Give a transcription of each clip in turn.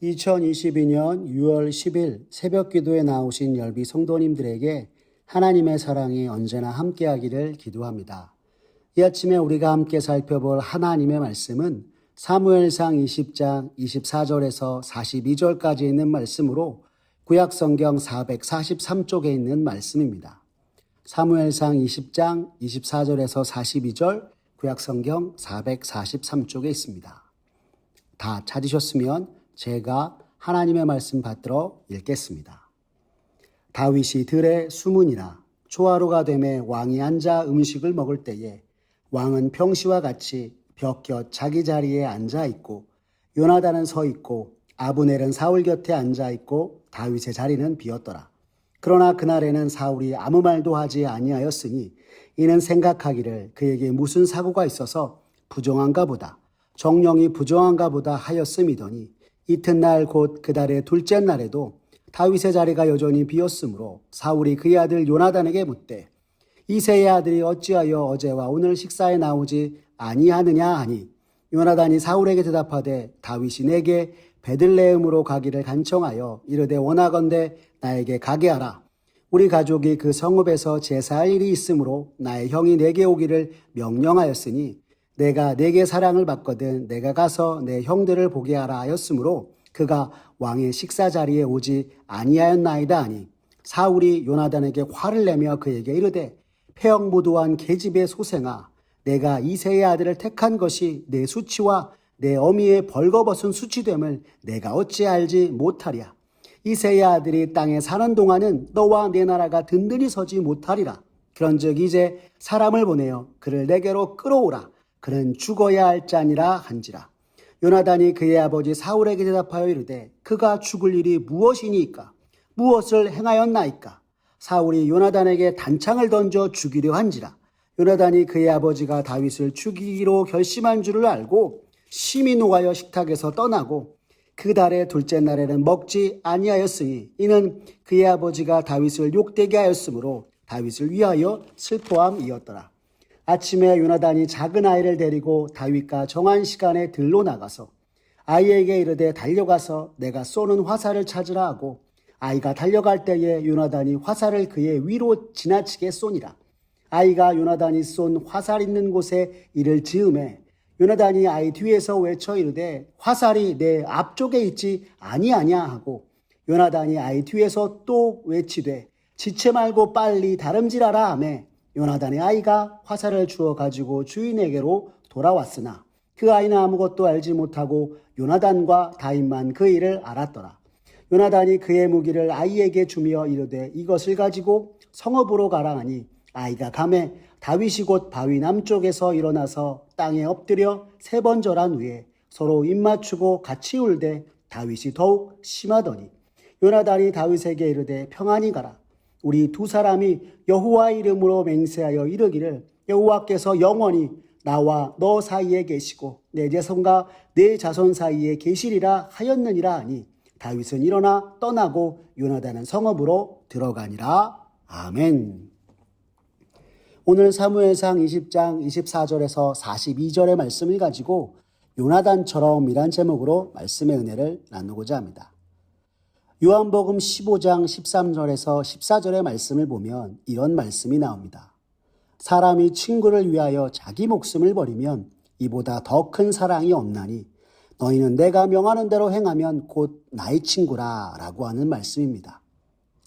2022년 6월 10일 새벽 기도에 나오신 열비 성도님들에게 하나님의 사랑이 언제나 함께하기를 기도합니다. 이 아침에 우리가 함께 살펴볼 하나님의 말씀은 사무엘상 20장 24절에서 42절까지 있는 말씀으로 구약성경 443쪽에 있는 말씀입니다. 사무엘상 20장 24절에서 42절 구약성경 443쪽에 있습니다. 다 찾으셨으면 제가 하나님의 말씀 받들어 읽겠습니다. 다윗이 들에 수문이라 초하루가 되매 왕이 앉아 음식을 먹을 때에 왕은 평시와 같이 벽곁 자기 자리에 앉아 있고 요나단은 서 있고 아브넬은 사울 곁에 앉아 있고 다윗의 자리는 비었더라. 그러나 그날에는 사울이 아무 말도 하지 아니하였으니 이는 생각하기를 그에게 무슨 사고가 있어서 부정한가 보다 정령이 부정한가 보다 하였음이더니 이튿날 곧 그 달의 둘째 날에도 다윗의 자리가 여전히 비었으므로 사울이 그의 아들 요나단에게 묻되 이새의 아들이 어찌하여 어제와 오늘 식사에 나오지 아니하느냐 하니 요나단이 사울에게 대답하되 다윗이 내게 베들레헴으로 가기를 간청하여 이르되 원하건대 나에게 가게 하라. 우리 가족이 그 성읍에서 제사할 일이 있으므로 나의 형이 내게 오기를 명령하였으니 내가 내게 사랑을 받거든 내가 가서 내 형들을 보게 하라 하였으므로 그가 왕의 식사 자리에 오지 아니하였나이다 하니 사울이 요나단에게 화를 내며 그에게 이르되 패역무도한 계집의 소생아 내가 이새의 아들을 택한 것이 내 수치와 내 어미의 벌거벗은 수치됨을 내가 어찌 알지 못하랴. 이새의 아들이 땅에 사는 동안은 너와 내 나라가 든든히 서지 못하리라. 그런즉 이제 사람을 보내어 그를 내게로 끌어오라. 그는 죽어야 할 자니라 한지라. 요나단이 그의 아버지 사울에게 대답하여 이르되 그가 죽을 일이 무엇이니까? 무엇을 행하였나이까? 사울이 요나단에게 단창을 던져 죽이려 한지라. 요나단이 그의 아버지가 다윗을 죽이기로 결심한 줄을 알고 심히 노하여 식탁에서 떠나고 그 달의 둘째 날에는 먹지 아니하였으니 이는 그의 아버지가 다윗을 욕되게 하였으므로 다윗을 위하여 슬퍼함이었더라. 아침에 요나단이 작은 아이를 데리고 다윗과 정한 시간에 들로 나가서 아이에게 이르되 달려가서 내가 쏘는 화살을 찾으라 하고 아이가 달려갈 때에 요나단이 화살을 그의 위로 지나치게 쏘니라. 아이가 요나단이 쏜 화살 있는 곳에 이를 즈음에 요나단이 아이 뒤에서 외쳐 이르되 화살이 내 앞쪽에 있지 아니하냐 하고 요나단이 아이 뒤에서 또 외치되 지체 말고 빨리 다름질하라 하매 요나단의 아이가 화살을 주워 가지고 주인에게로 돌아왔으나 그 아이는 아무것도 알지 못하고 요나단과 다윗만 그 일을 알았더라. 요나단이 그의 무기를 아이에게 주며 이르되 이것을 가지고 성읍으로 가라 하니 아이가 가매 다윗이 곧 바위 남쪽에서 일어나서 땅에 엎드려 3번 절한 후에 서로 입맞추고 같이 울되 다윗이 더욱 심하더니 요나단이 다윗에게 이르되 평안히 가라. 우리 두 사람이 여호와 이름으로 맹세하여 이르기를 여호와께서 영원히 나와 너 사이에 계시고 내 자손과 내 자손 사이에 계시리라 하였느니라 하니 다윗은 일어나 떠나고 요나단은 성읍으로 들어가니라. 아멘. 오늘 사무엘상 20장 24절에서 42절의 말씀을 가지고 요나단처럼이란 제목으로 말씀의 은혜를 나누고자 합니다. 요한복음 15장 13절에서 14절의 말씀을 보면 이런 말씀이 나옵니다. 사람이 친구를 위하여 자기 목숨을 버리면 이보다 더 큰 사랑이 없나니 너희는 내가 명하는 대로 행하면 곧 나의 친구라 라고 하는 말씀입니다.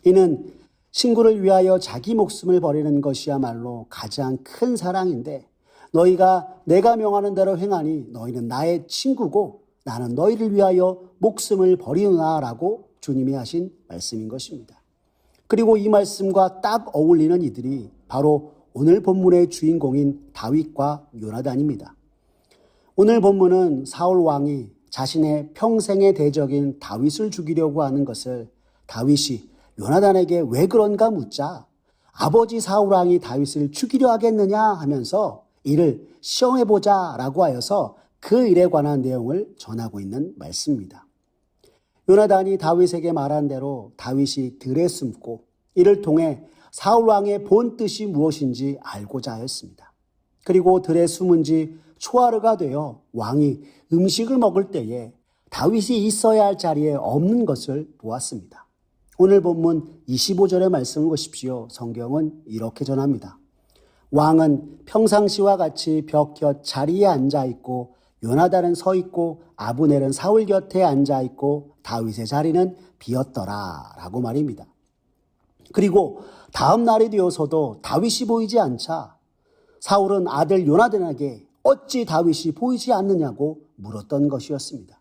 이는 친구를 위하여 자기 목숨을 버리는 것이야말로 가장 큰 사랑인데 너희가 내가 명하는 대로 행하니 너희는 나의 친구고 나는 너희를 위하여 목숨을 버리노라 라고 주님이 하신 말씀인 것입니다. 그리고 이 말씀과 딱 어울리는 이들이 바로 오늘 본문의 주인공인 다윗과 요나단입니다. 오늘 본문은 사울 왕이 자신의 평생의 대적인 다윗을 죽이려고 하는 것을 다윗이 요나단에게 왜 그런가 묻자 아버지 사울 왕이 다윗을 죽이려 하겠느냐 하면서 이를 시험해보자 라고 하여서 그 일에 관한 내용을 전하고 있는 말씀입니다. 요나단이 다윗에게 말한 대로 다윗이 들에 숨고 이를 통해 사울 왕의 본 뜻이 무엇인지 알고자 하였습니다. 그리고 들에 숨은 지 초하루가 되어 왕이 음식을 먹을 때에 다윗이 있어야 할 자리에 없는 것을 보았습니다. 오늘 본문 25절의 말씀을 보십시오. 성경은 이렇게 전합니다. 왕은 평상시와 같이 벽 곁 자리에 앉아있고 요나단은 서있고 아브넬은 사울 곁에 앉아있고 다윗의 자리는 비었더라 라고 말입니다. 그리고 다음 날이 되어서도 다윗이 보이지 않자 사울은 아들 요나단에게 어찌 다윗이 보이지 않느냐고 물었던 것이었습니다.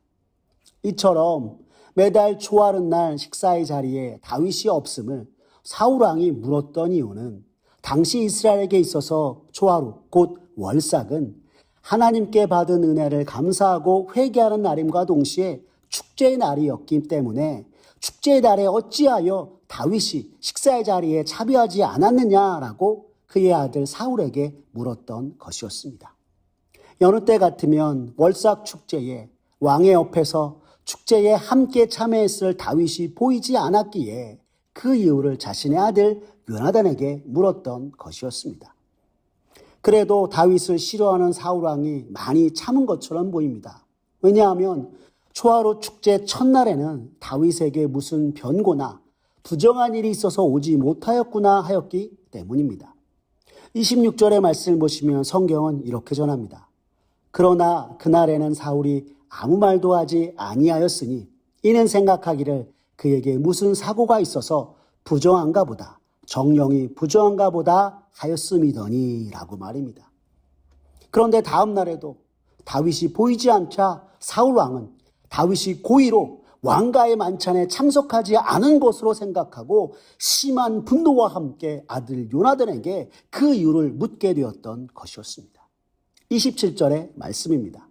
이처럼 매달 초하룻날 식사의 자리에 다윗이 없음을 사울왕이 물었던 이유는 당시 이스라엘에게 있어서 초하루 곧 월삭은 하나님께 받은 은혜를 감사하고 회개하는 날임과 동시에 축제의 날이었기 때문에 축제의 날에 어찌하여 다윗이 식사의 자리에 참여하지 않았느냐라고 그의 아들 사울에게 물었던 것이었습니다. 여느 때 같으면 월삭 축제에 왕의 옆에서 축제에 함께 참여했을 다윗이 보이지 않았기에 그 이유를 자신의 아들 요나단에게 물었던 것이었습니다. 그래도 다윗을 싫어하는 사울왕이 많이 참은 것처럼 보입니다. 왜냐하면 초하루 축제 첫날에는 다윗에게 무슨 변고나 부정한 일이 있어서 오지 못하였구나 하였기 때문입니다. 26절의 말씀을 보시면 성경은 이렇게 전합니다. 그러나 그날에는 사울이 아무 말도 하지 아니하였으니 이는 생각하기를 그에게 무슨 사고가 있어서 부정한가 보다 정령이 부정한가 보다 하였음이더니 라고 말입니다. 그런데 다음 날에도 다윗이 보이지 않자 사울왕은 다윗이 고의로 왕가의 만찬에 참석하지 않은 것으로 생각하고 심한 분노와 함께 아들 요나단에게 그 이유를 묻게 되었던 것이었습니다. 27절의 말씀입니다.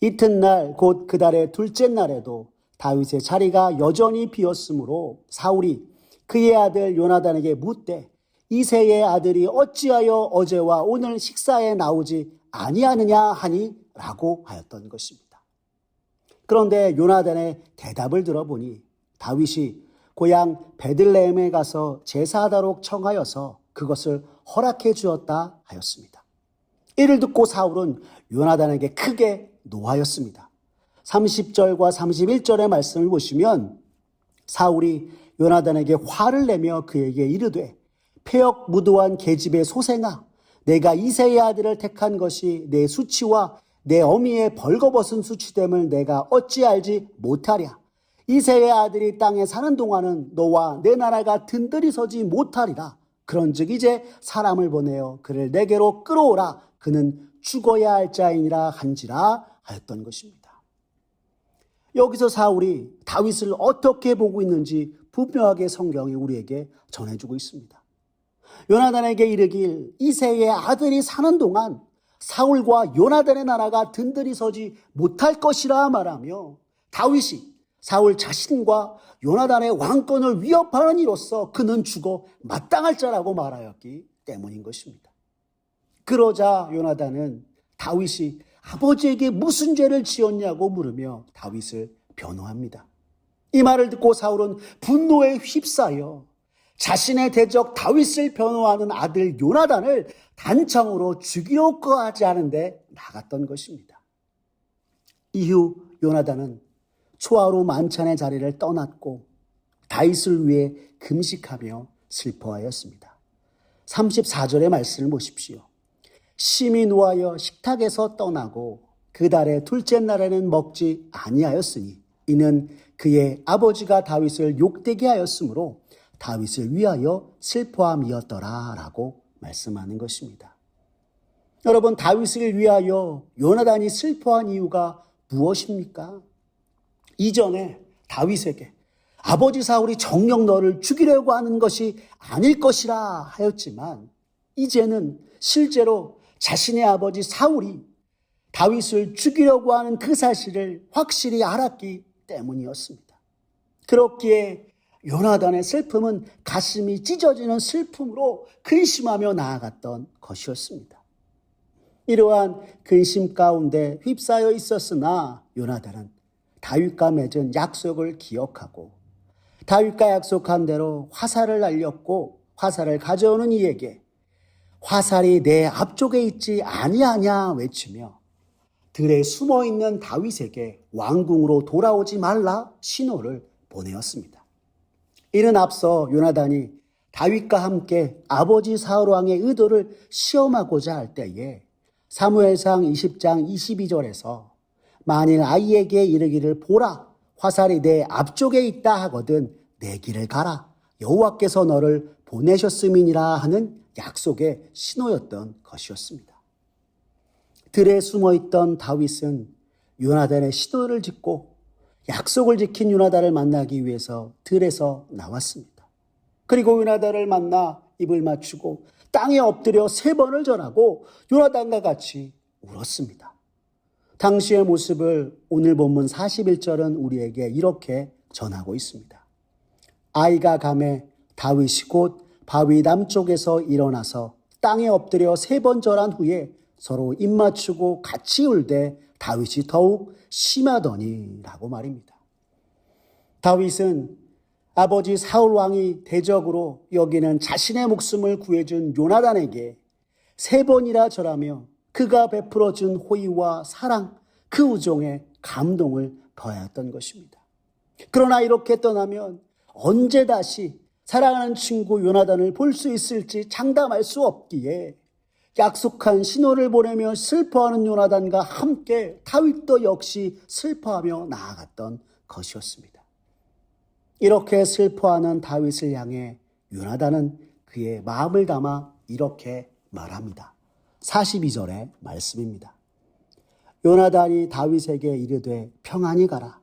이튿날 곧 그 달의 둘째 날에도 다윗의 자리가 여전히 비었으므로 사울이 그의 아들 요나단에게 묻되 이새의 아들이 어찌하여 어제와 오늘 식사에 나오지 아니하느냐 하니 라고 하였던 것입니다. 그런데 요나단의 대답을 들어보니 다윗이 고향 베들레헴에 가서 제사하도록 청하여서 그것을 허락해 주었다 하였습니다. 이를 듣고 사울은 요나단에게 크게 노하였습니다. 30절과 31절의 말씀을 보시면 사울이 요나단에게 화를 내며 그에게 이르되 폐역 무도한 계집의 소생아 내가 이새의 아들을 택한 것이 내 수치와 내 어미의 벌거벗은 수치됨을 내가 어찌 알지 못하랴. 이새의 아들이 땅에 사는 동안은 너와 내 나라가 든든히 서지 못하리라. 그런즉 이제 사람을 보내어 그를 내게로 끌어오라. 그는 죽어야 할 자이니라 한지라 하였던 것입니다. 여기서 사울이 다윗을 어떻게 보고 있는지 분명하게 성경이 우리에게 전해주고 있습니다. 요나단에게 이르길 이새의 아들이 사는 동안 사울과 요나단의 나라가 든든히 서지 못할 것이라 말하며 다윗이 사울 자신과 요나단의 왕권을 위협하는 이로써 그는 죽어 마땅할 자라고 말하였기 때문인 것입니다. 그러자 요나단은 다윗이 아버지에게 무슨 죄를 지었냐고 물으며 다윗을 변호합니다. 이 말을 듣고 사울은 분노에 휩싸여 자신의 대적 다윗을 변호하는 아들 요나단을 단창으로 죽이려고 하지 않은데 나갔던 것입니다. 이후 요나단은 초하루 만찬의 자리를 떠났고 다윗을 위해 금식하며 슬퍼하였습니다. 34절의 말씀을 보십시오. 심히 노하여 식탁에서 떠나고 그 달의 둘째 날에는 먹지 아니하였으니 이는 그의 아버지가 다윗을 욕되게 하였으므로 다윗을 위하여 슬퍼함이었더라 라고 말씀하는 것입니다. 여러분, 다윗을 위하여 요나단이 슬퍼한 이유가 무엇입니까? 이전에 다윗에게 아버지 사울이 정녕 너를 죽이려고 하는 것이 아닐 것이라 하였지만 이제는 실제로 자신의 아버지 사울이 다윗을 죽이려고 하는 그 사실을 확실히 알았기 때문이었습니다. 그렇기에 요나단의 슬픔은 가슴이 찢어지는 슬픔으로 근심하며 나아갔던 것이었습니다. 이러한 근심 가운데 휩싸여 있었으나 요나단은 다윗과 맺은 약속을 기억하고 다윗과 약속한 대로 화살을 날렸고 화살을 가져오는 이에게 화살이 내 앞쪽에 있지 아니하냐 외치며 들에 숨어있는 다윗에게 왕궁으로 돌아오지 말라 신호를 보내었습니다. 이는 앞서 요나단이 다윗과 함께 아버지 사울 왕의 의도를 시험하고자 할 때에 사무엘상 20장 22절에서 만일 아이에게 이르기를 보라 화살이 내 앞쪽에 있다 하거든 내 길을 가라 여호와께서 너를 보내셨음이니라 하는 약속의 신호였던 것이었습니다. 들에 숨어있던 다윗은 요나단의 신호를 듣고 약속을 지킨 요나단을 만나기 위해서 들에서 나왔습니다. 그리고 요나단을 만나 입을 맞추고 땅에 엎드려 3번을 절하고 요나단과 같이 울었습니다. 당시의 모습을 오늘 본문 41절은 우리에게 이렇게 전하고 있습니다. 아이가 감에 다윗이 곧 바위 남쪽에서 일어나서 땅에 엎드려 3번 절한 후에 서로 입 맞추고 같이 울되 다윗이 더욱 심하더니 라고 말입니다. 다윗은 아버지 사울 왕이 대적으로 여기는 자신의 목숨을 구해준 요나단에게 3번이나 절하며 그가 베풀어준 호의와 사랑, 그 우정에 감동을 더하였던 것입니다. 그러나 이렇게 떠나면 언제 다시 사랑하는 친구 요나단을 볼 수 있을지 장담할 수 없기에 약속한 신호를 보내며 슬퍼하는 요나단과 함께 다윗도 역시 슬퍼하며 나아갔던 것이었습니다. 이렇게 슬퍼하는 다윗을 향해 요나단은 그의 마음을 담아 이렇게 말합니다. 42절의 말씀입니다. 요나단이 다윗에게 이르되 평안히 가라.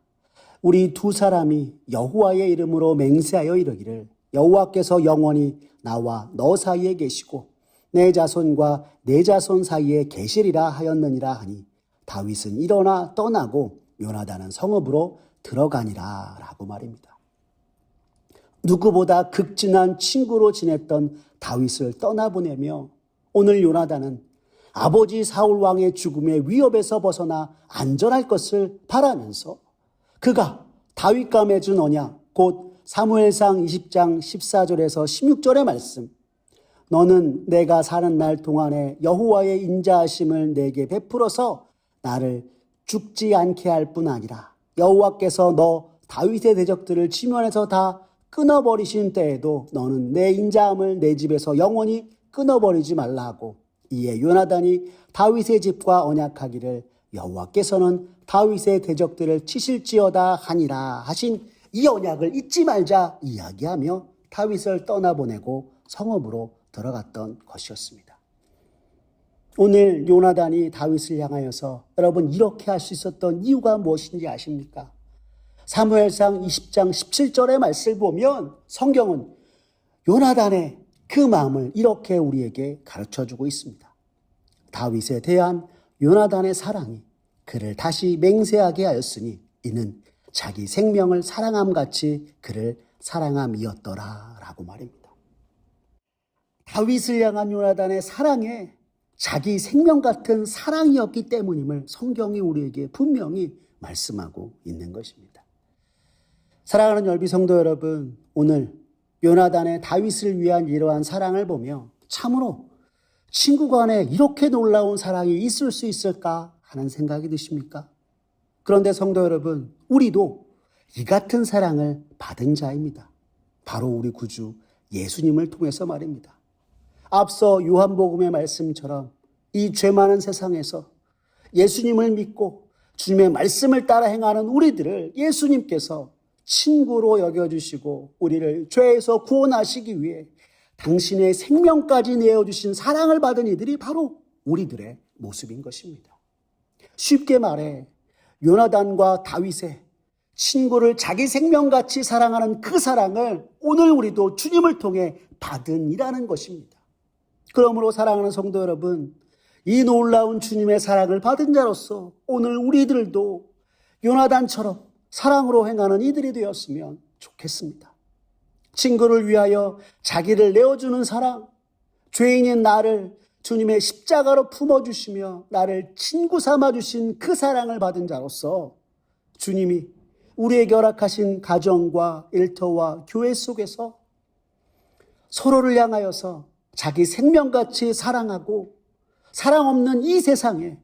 우리 2사람이 여호와의 이름으로 맹세하여 이르기를 여호와께서 영원히 나와 너 사이에 계시고 내 자손과 내 자손 사이에 계시리라 하였느니라 하니 다윗은 일어나 떠나고 요나단은 성읍으로 들어가니라 라고 말입니다. 누구보다 극진한 친구로 지냈던 다윗을 떠나보내며 오늘 요나단은 아버지 사울 왕의 죽음의 위협에서 벗어나 안전할 것을 바라면서 그가 다윗과 맺은 언약 곧 사무엘상 20장 14절에서 16절의 말씀 너는 내가 사는 날 동안에 여호와의 인자하심을 내게 베풀어서 나를 죽지 않게 할 뿐 아니라 여호와께서 너 다윗의 대적들을 지면에서 다 끊어버리신 때에도 너는 내 인자함을 내 집에서 영원히 끊어버리지 말라 하고 이에 요나단이 다윗의 집과 언약하기를 여호와께서는 다윗의 대적들을 치실지어다 하니라 하신 이 언약을 잊지 말자 이야기하며 다윗을 떠나보내고 성읍으로 들어갔던 것이었습니다. 오늘 요나단이 다윗을 향하여서 여러분 이렇게 할 수 있었던 이유가 무엇인지 아십니까? 사무엘상 20장 17절의 말씀을 보면 성경은 요나단의 그 마음을 이렇게 우리에게 가르쳐주고 있습니다. 다윗에 대한 요나단의 사랑이 그를 다시 맹세하게 하였으니 이는 자기 생명을 사랑함같이 그를 사랑함이었더라 라고 말입니다. 다윗을 향한 요나단의 사랑에 자기 생명 같은 사랑이었기 때문임을 성경이 우리에게 분명히 말씀하고 있는 것입니다. 사랑하는 열비 성도 여러분, 오늘 요나단의 다윗을 위한 이러한 사랑을 보며 참으로 친구 간에 이렇게 놀라운 사랑이 있을 수 있을까 하는 생각이 드십니까? 그런데 성도 여러분, 우리도 이 같은 사랑을 받은 자입니다. 바로 우리 구주 예수님을 통해서 말입니다. 앞서 요한복음의 말씀처럼 이 죄 많은 세상에서 예수님을 믿고 주님의 말씀을 따라 행하는 우리들을 예수님께서 친구로 여겨주시고 우리를 죄에서 구원하시기 위해 당신의 생명까지 내어주신 사랑을 받은 이들이 바로 우리들의 모습인 것입니다. 쉽게 말해 요나단과 다윗의 친구를 자기 생명같이 사랑하는 그 사랑을 오늘 우리도 주님을 통해 받은 이라는 것입니다. 그러므로 사랑하는 성도 여러분, 이 놀라운 주님의 사랑을 받은 자로서 오늘 우리들도 요나단처럼 사랑으로 행하는 이들이 되었으면 좋겠습니다. 친구를 위하여 자기를 내어주는 사랑, 죄인인 나를 주님의 십자가로 품어주시며 나를 친구 삼아주신 그 사랑을 받은 자로서 주님이 우리에게 허락하신 가정과 일터와 교회 속에서 서로를 향하여서 자기 생명같이 사랑하고 사랑 없는 이 세상에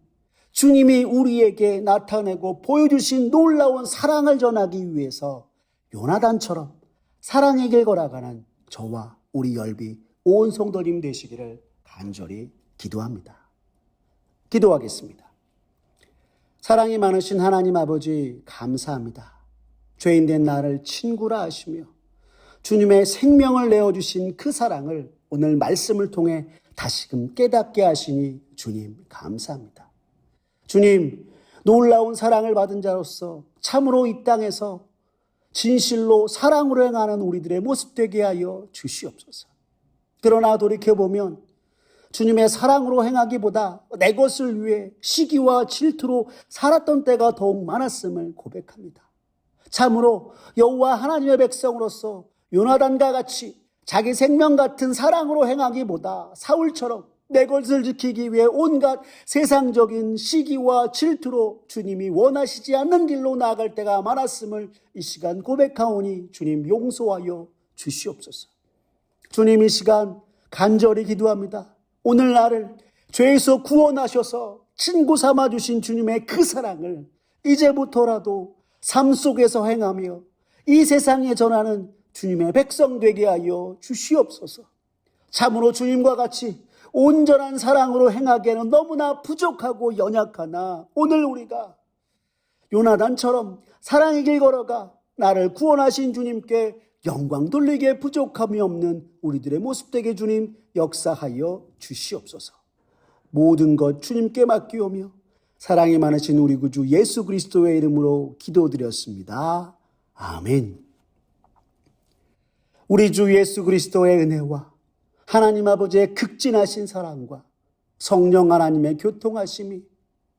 주님이 우리에게 나타내고 보여주신 놀라운 사랑을 전하기 위해서 요나단처럼 사랑의 길 걸어가는 저와 우리 열비 온 성도님 되시기를 간절히 기도합니다. 기도하겠습니다. 사랑이 많으신 하나님 아버지 감사합니다. 죄인된 나를 친구라 하시며 주님의 생명을 내어주신 그 사랑을 오늘 말씀을 통해 다시금 깨닫게 하시니 주님 감사합니다. 주님, 놀라운 사랑을 받은 자로서 참으로 이 땅에서 진실로 사랑으로 행하는 우리들의 모습 되게 하여 주시옵소서. 그러나 돌이켜보면 주님의 사랑으로 행하기보다 내 것을 위해 시기와 질투로 살았던 때가 더욱 많았음을 고백합니다. 참으로 여호와 하나님의 백성으로서 요나단과 같이 자기 생명 같은 사랑으로 행하기보다 사울처럼 내 것을 지키기 위해 온갖 세상적인 시기와 질투로 주님이 원하시지 않는 길로 나아갈 때가 많았음을 이 시간 고백하오니 주님 용서하여 주시옵소서. 주님 이 시간 간절히 기도합니다. 오늘 나를 죄에서 구원하셔서 친구 삼아주신 주님의 그 사랑을 이제부터라도 삶 속에서 행하며 이 세상에 전하는 주님의 백성 되게 하여 주시옵소서. 참으로 주님과 같이 온전한 사랑으로 행하기에는 너무나 부족하고 연약하나 오늘 우리가 요나단처럼 사랑의 길 걸어가 나를 구원하신 주님께 영광 돌리기에 부족함이 없는 우리들의 모습 되게 주님 역사하여 주시옵소서. 모든 것 주님께 맡기오며 사랑이 많으신 우리 구주 예수 그리스도의 이름으로 기도드렸습니다. 아멘. 우리 주 예수 그리스도의 은혜와 하나님 아버지의 극진하신 사랑과 성령 하나님의 교통하심이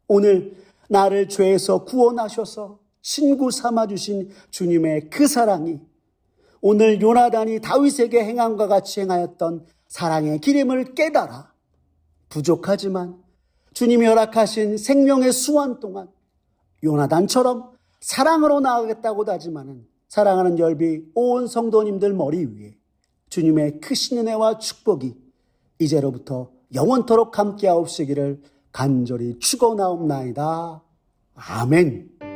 오늘 나를 죄에서 구원하셔서 친구 삼아주신 주님의 그 사랑이 오늘 요나단이 다윗에게 행함과 같이 행하였던 사랑의 기름을 깨달아 부족하지만 주님이 허락하신 생명의 수완 동안 요나단처럼 사랑으로 나아가겠다고 다짐하는 사랑하는 열비 온 성도님들 머리 위에 주님의 크신 은혜와 축복이 이제로부터 영원토록 함께하옵시기를 간절히 축원하옵나이다. 아멘.